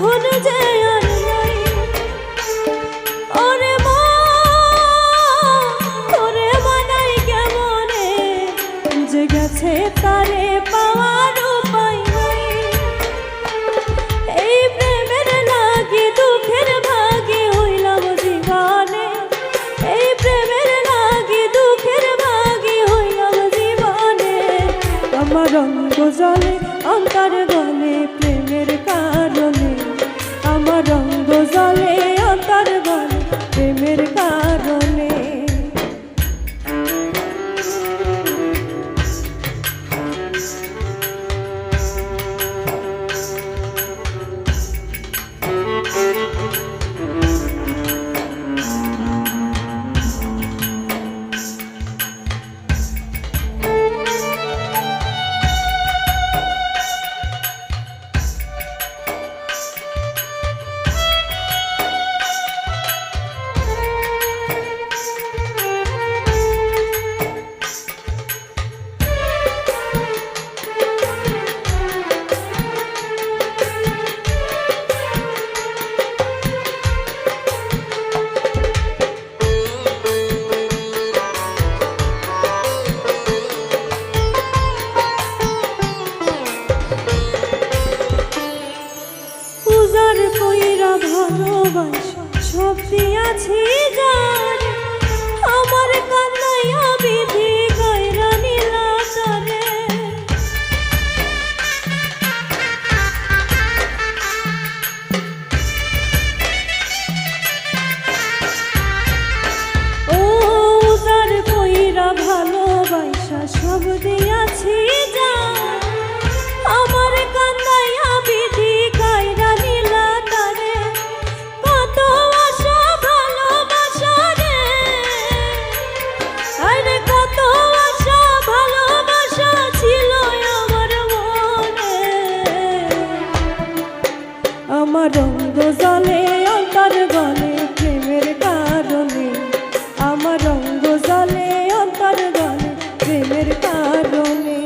এখন যে আর নাই। ওরে মা তোরে বানাই কেমনে, যে গেছে তারে পাওয়ার উপায় নাই। এই প্রেমের লাগি দুঃখের ভাগি হইলাম জীবনে, এই প্রেমের লাগি দুঃখের ভাগি হইলাম জীবনে। আমার রঙ্গ জলে অন্তর গলে প্রেমের কারণে, আমার রঙ্গ জলে অন্তর গলে প্রেমের কারণে। ভালোবাসা সব দিয়াছি যার, আমার কান্নাইয়া বিধি গায়রা নীলা তারে। ও উজার কইরা ভালোবাসা সব দিয়াছি যার, আমার কান্নাইয়া বিধি গায়রা নীলা তারে। কত আশা ভালোবাসা রে, আরে কত আশা ভালোবাসা ছিল আমার মনে। আমার রঙ্গ জলে অন্তর গলে প্রেমের কারণে, আমার রঙ্গ জলে অন্তর গলে প্রেমের কারণে।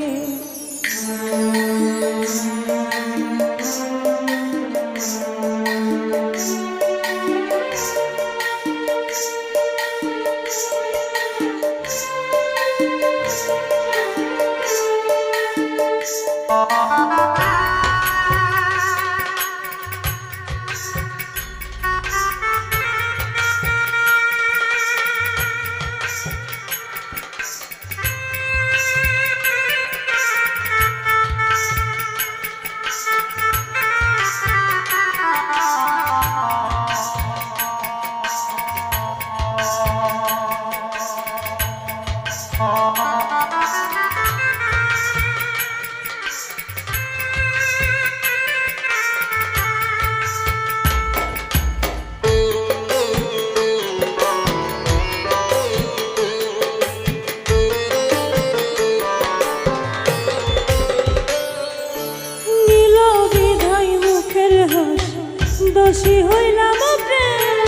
দোষী হইলাম প্রেম,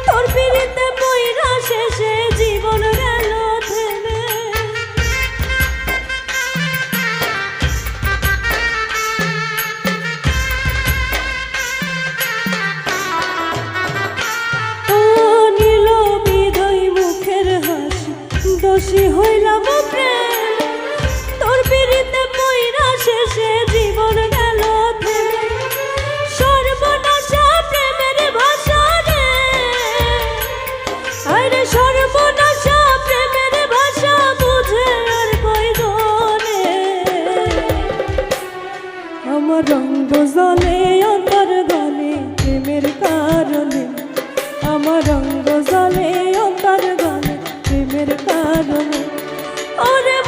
তোর পিড়িতে পইরা শেষে জীবন গেল থেমে। ও নীল বিধই মুখের হাসি, দোষী হইলাম প্রেম, তোর পিড়িতে পইরা শেষে জীবন গেল থেমে। সর্বনাশা প্রেমের ভাষা রে, আরে সর্বনাশা প্রেমের ভাষা বুঝে আর কয়জনে। আমার রঙ্গ জলে অন্তর গলে প্রেমের কারণে, আমার রঙ্গ জলে অন্তর গলে প্রেমের কারণে। ওরে